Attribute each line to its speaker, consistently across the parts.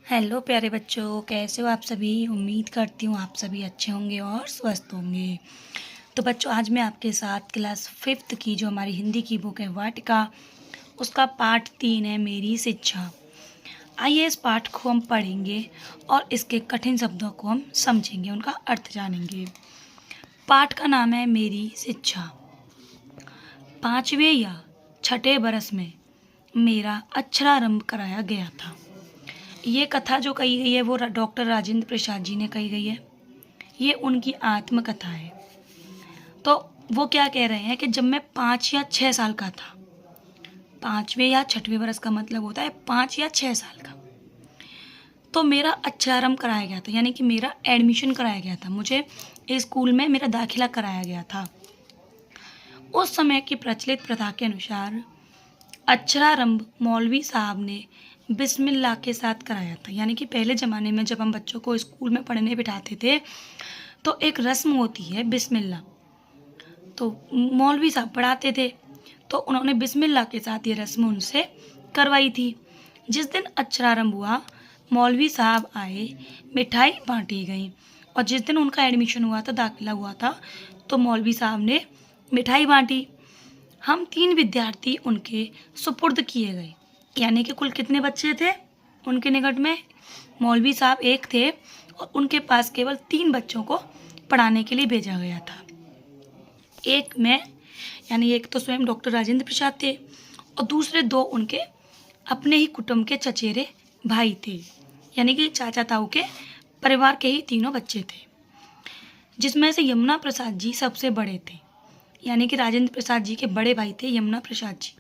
Speaker 1: Hello प्यारे बच्चों, कैसे हो आप सभी। उम्मीद करती हूँ आप सभी अच्छे होंगे और स्वस्थ होंगे। तो बच्चों, आज मैं आपके साथ क्लास 5th की जो हमारी हिंदी की बुक है वाटिका, उसका पाठ 3 है मेरी शिक्षा। आइए इस पाठ को हम पढ़ेंगे और इसके कठिन शब्दों को हम समझेंगे, उनका अर्थ जानेंगे। पाठ का नाम है मेरी शिक्षा। 5वें या 6ठे बरस में मेरा अक्षरारंभ कराया गया था। ये कथा जो कही गई है वो डॉक्टर राजेंद्र प्रसाद जी ने कही गई है। ये उनकी आत्मकथा है। तो वो क्या कह रहे हैं कि जब मैं 5 या 6 साल का था, 5वें या 6ठवें बरस का मतलब होता है 5 या 6 साल का, तो मेरा अक्षरारंभ कराया गया था, यानी कि मेरा एडमिशन कराया गया था। मुझे इस स्कूल में मेरा दाखिला कराया गया था। उस समय की प्रचलित प्रथा के अनुसार अक्षरारंभ मौलवी साहब ने बिस्मिल्लाह के साथ कराया था। यानी कि पहले ज़माने में जब हम बच्चों को स्कूल में पढ़ने बिठाते थे तो एक रस्म होती है बिस्मिल्लाह। तो मौलवी साहब पढ़ाते थे, तो उन्होंने बिस्मिल्लाह के साथ ये रस्म उनसे करवाई थी। जिस दिन अक्षरारंभ हुआ, मौलवी साहब आए, मिठाई बांटी गई, और जिस दिन उनका एडमिशन हुआ था, दाखिला हुआ था, तो मौलवी साहब ने मिठाई बांटी। हम 3 विद्यार्थी उनके सुपुर्द किए गए। यानी कि कुल कितने बच्चे थे उनके निकट में? मौलवी साहब एक थे और उनके पास केवल 3 बच्चों को पढ़ाने के लिए भेजा गया था। एक मैं, यानी एक तो स्वयं डॉक्टर राजेंद्र प्रसाद थे, और दूसरे 2 उनके अपने ही कुटुंब के चचेरे भाई थे। यानी कि चाचा ताऊ के परिवार के ही तीनों बच्चे थे, जिसमें से यमुना प्रसाद जी सबसे बड़े थे। यानी कि राजेंद्र प्रसाद जी के बड़े भाई थे यमुना प्रसाद जी।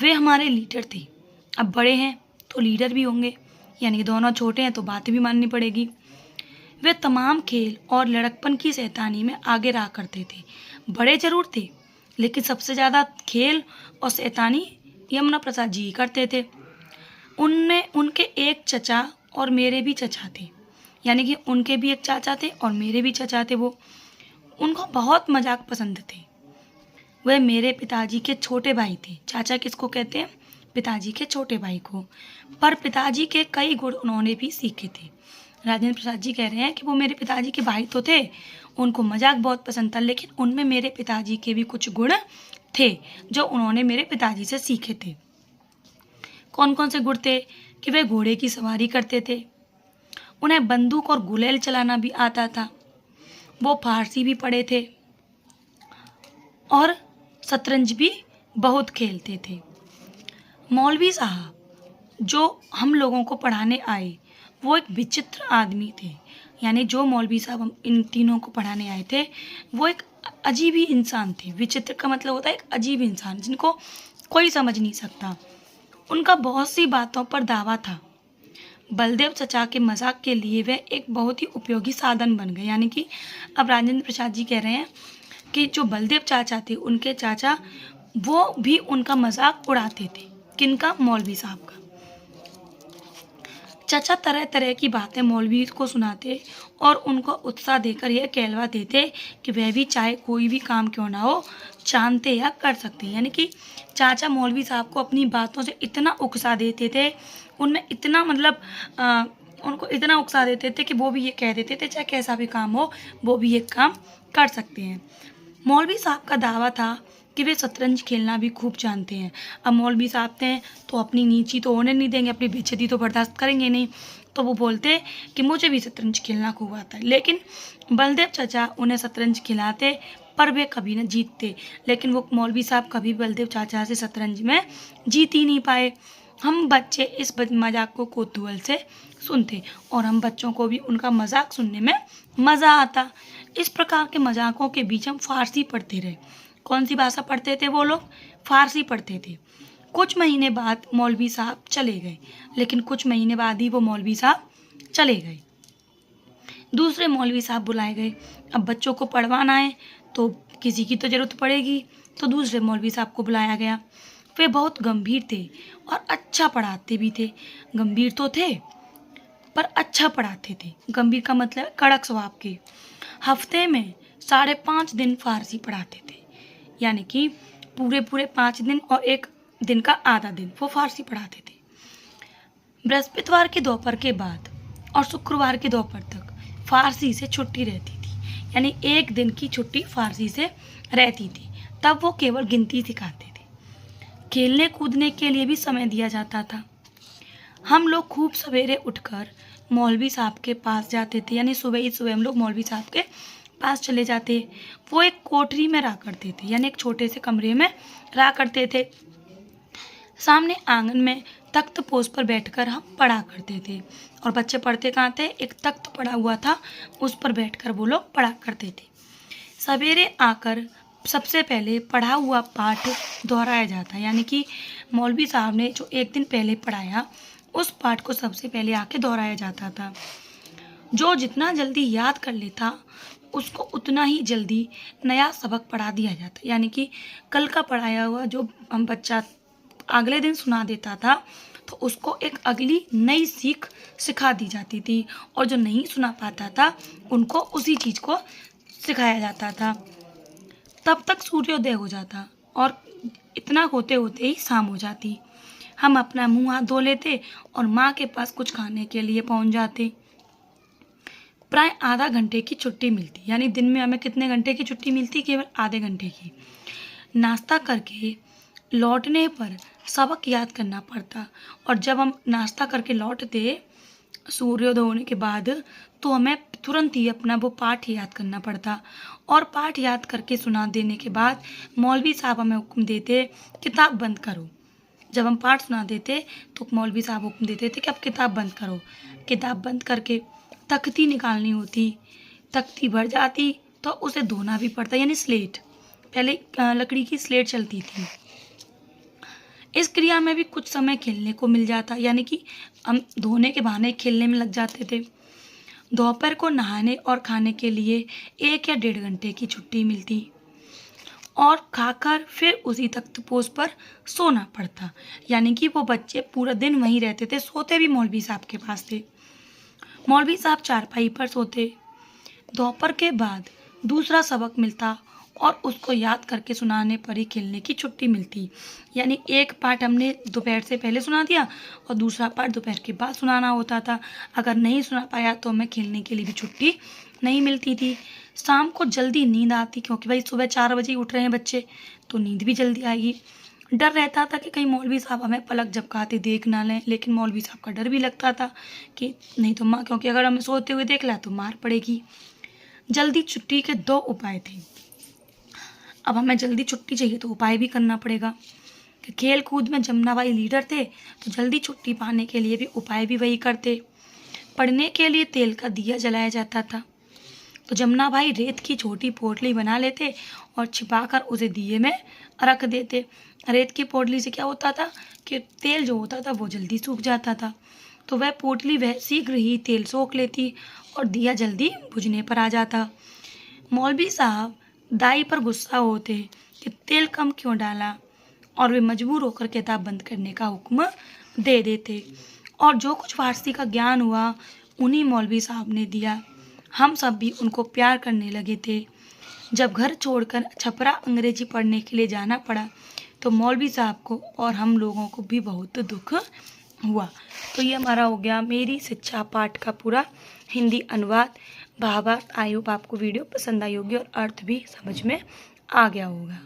Speaker 1: वे हमारे लीडर थे। अब बड़े हैं तो लीडर भी होंगे, यानी कि दोनों छोटे हैं तो बात भी माननी पड़ेगी। वे तमाम खेल और लड़कपन की शैतानी में आगे रहा करते थे। बड़े जरूर थे, लेकिन सबसे ज़्यादा खेल और शैतानी यमुना प्रसाद जी ही करते थे। उनमें उनके एक चचा और मेरे भी चचा थे। यानी कि उनके भी एक चाचा थे और मेरे भी चचा थे। वो उनको बहुत मजाक पसंद थे। वह मेरे पिताजी के छोटे भाई थे। चाचा किसको कहते हैं? पिताजी के छोटे भाई को। पर पिताजी के कई गुण उन्होंने भी सीखे थे। राजेंद्र प्रसाद जी कह रहे हैं कि वो मेरे पिताजी के भाई तो थे, उनको मजाक बहुत पसंद था, लेकिन उनमें मेरे पिताजी के भी कुछ गुण थे जो उन्होंने मेरे पिताजी से सीखे थे। कौन कौन से गुण थे? कि वे घोड़े की सवारी करते थे, उन्हें बंदूक और गुलेल चलाना भी आता था, वो फारसी भी पढ़े थे, और शतरंज भी बहुत खेलते थे। मौलवी साहब जो हम लोगों को पढ़ाने आए, वो एक विचित्र आदमी थे। यानी जो मौलवी साहब हम इन तीनों को पढ़ाने आए थे, वो एक अजीब ही इंसान थे। विचित्र का मतलब होता है एक अजीब इंसान, जिनको कोई समझ नहीं सकता। उनका बहुत सी बातों पर दावा था। बलदेव चचा के मजाक के लिए वे एक बहुत ही उपयोगी साधन बन गए। यानी कि अब राजेंद्र प्रसाद जी कह रहे हैं कि जो बलदेव चाचा थे, उनके चाचा, वो भी उनका मजाक उड़ाते थे। किनका? मौलवी साहब का। चाचा तरह तरह की बातें मौलवी को सुनाते और उनको उत्साह देकर यह कहलवा देते कि वह भी चाहे कोई भी काम क्यों ना हो, जानते या कर सकते हैं। यानी कि चाचा मौलवी साहब को अपनी बातों से इतना उकसा देते थे, उनमें इतना मतलब उनको इतना उकसा देते थे कि वो भी ये कह देते थे चाहे कैसा भी काम हो, वो भी ये काम कर सकते हैं। मौलवी साहब का दावा था कि वे शतरंज खेलना भी खूब जानते हैं। अब मौलवी साहब थे तो अपनी नीची तो होने नहीं देंगे, अपनी बेइज्जती तो बर्दाश्त करेंगे नहीं, तो वो बोलते कि मुझे भी शतरंज खेलना खूब आता है। लेकिन बलदेव चाचा उन्हें शतरंज खिलाते, पर वे कभी न जीतते। लेकिन वो मौलवी साहब कभी बलदेव चाचा से शतरंज में जीत ही नहीं पाए। हम बच्चे इस मजाक को कौतूहल से सुनते और हम बच्चों को भी उनका मजाक सुनने में मज़ा आता। इस प्रकार के मजाकों के बीच हम फारसी पढ़ते रहे। कौन सी भाषा पढ़ते थे वो लोग? फारसी पढ़ते थे। कुछ महीने बाद मौलवी साहब चले गए, लेकिन कुछ महीने बाद ही वो मौलवी साहब चले गए। दूसरे मौलवी साहब बुलाए गए। अब बच्चों को पढ़वाना है तो किसी की तो ज़रूरत पड़ेगी, तो दूसरे मौलवी साहब को बुलाया गया। वे बहुत गंभीर थे और अच्छा पढ़ाते भी थे। गंभीर तो थे पर अच्छा पढ़ाते थे। गंभीर का मतलब कड़क स्वभाव के। हफ्ते में 5.5 दिन फारसी पढ़ाते थे। यानी कि पूरे 5 दिन और एक दिन का आधा दिन वो फारसी पढ़ाते थे। बृहस्पतिवार के दोपहर के बाद और शुक्रवार के दोपहर तक फारसी से छुट्टी रहती थी, यानी एक दिन की छुट्टी फारसी से रहती थी। तब वो केवल गिनती सिखाते थे। खेलने कूदने के लिए भी समय दिया जाता था। हम लोग खूब सवेरे उठकर मौलवी साहब के पास जाते थे, यानी सुबह ही सुबह हम लोग मौलवी साहब के पास चले जाते। वो एक कोठरी में रहा करते थे, यानी एक छोटे से कमरे में रहा करते थे। सामने आंगन में तख्त पोष पर बैठकर हम पढ़ा करते थे। और बच्चे पढ़ते कहाँ थे, एक तख्त पड़ा हुआ था, उस पर बैठकर वो लोग पढ़ा करते थे। सवेरे आकर सबसे पहले पढ़ा हुआ पाठ दोहराया जाता, यानी कि मौलवी साहब ने जो एक दिन पहले पढ़ाया उस पाठ को सबसे पहले आके दोहराया जाता था। जो जितना जल्दी याद कर लेता उसको उतना ही जल्दी नया सबक पढ़ा दिया जाता, यानी कि कल का पढ़ाया हुआ जो हम बच्चा अगले दिन सुना देता था तो उसको एक अगली नई सीख सिखा दी जाती थी, और जो नहीं सुना पाता था उनको उसी चीज़ को सिखाया जाता था। तब तक सूर्योदय हो जाता और इतना होते होते ही शाम हो जाती। हम अपना मुंह हाथ धो लेते और माँ के पास कुछ खाने के लिए पहुंच जाते। प्राय आधा घंटे की छुट्टी मिलती, यानी दिन में हमें कितने घंटे की छुट्टी मिलती, केवल आधे घंटे की। नाश्ता करके लौटने पर सबक याद करना पड़ता, और जब हम नाश्ता करके लौटते सूर्योदय होने के बाद तो हमें तुरंत ही अपना वो पाठ याद करना पड़ता। और पाठ याद करके सुना देने के बाद मौलवी साहब हमें हुक्म देते किताब बंद करो। जब हम पाठ सुना देते तो मौलवी साहब हुक्म देते थे कि अब किताब बंद करो। किताब बंद करके तख्ती निकालनी होती, तख्ती भर जाती तो उसे धोना भी पड़ता, यानी स्लेट, पहले लकड़ी की स्लेट चलती थी। इस क्रिया में भी कुछ समय खेलने को मिल जाता, यानी कि हम धोने के बहाने खेलने में लग जाते थे। दोपहर को नहाने और खाने के लिए 1 या 1.5 घंटे की छुट्टी मिलती, और खाकर फिर उसी तख्तपोश पर सोना पड़ता, यानी कि वो बच्चे पूरा दिन वहीं रहते थे, सोते भी मौलवी साहब के पास थे। मौलवी साहब चारपाई पर सोते। दोपहर के बाद दूसरा सबक मिलता और उसको याद करके सुनाने पर ही खेलने की छुट्टी मिलती, यानी एक पाठ हमने दोपहर से पहले सुना दिया और दूसरा पाठ दोपहर के बाद सुनाना होता था। अगर नहीं सुना पाया तो हमें खेलने के लिए भी छुट्टी नहीं मिलती थी। शाम को जल्दी नींद आती, क्योंकि भाई सुबह 4 बजे उठ रहे हैं बच्चे तो नींद भी जल्दी आएगी। डर रहता था कि कहीं मौलवी साहब हमें पलक झपकाते देख ना लें, लेकिन मौलवी साहब का डर भी लगता था कि नहीं तो माँ, क्योंकि अगर हमें सोते हुए देख लिया तो मार पड़ेगी। जल्दी छुट्टी के 2 उपाय थे। अब हमें जल्दी छुट्टी चाहिए तो उपाय भी करना पड़ेगा। कि खेल कूद में जमुना भाई लीडर थे तो जल्दी छुट्टी पाने के लिए भी उपाय भी वही करते। पढ़ने के लिए तेल का दिया जलाया जाता था, तो जमुना भाई रेत की छोटी पोटली बना लेते और छिपाकर उसे दिए में रख देते। रेत की पोटली से क्या होता था कि तेल जो होता था वो जल्दी सूख जाता था, तो वह पोटली वह शीघ्र ही तेल सोख लेती और दिया जल्दी बुझने पर आ जाता। मौलवी साहब दाई पर गुस्सा होते कि तेल कम क्यों डाला, और वे मजबूर होकर किताब बंद करने का हुक्म दे देते। और जो कुछ फारसी का ज्ञान हुआ उन्हीं मौलवी साहब ने दिया। हम सब भी उनको प्यार करने लगे थे। जब घर छोड़कर छपरा अंग्रेजी पढ़ने के लिए जाना पड़ा तो मौलवी साहब को और हम लोगों को भी बहुत दुख हुआ। तो ये हमारा हो गया मेरी शिक्षा पाठ का पूरा हिंदी अनुवाद भावार्थ। आई होप आपको वीडियो पसंद आई होगी और अर्थ भी समझ में आ गया होगा।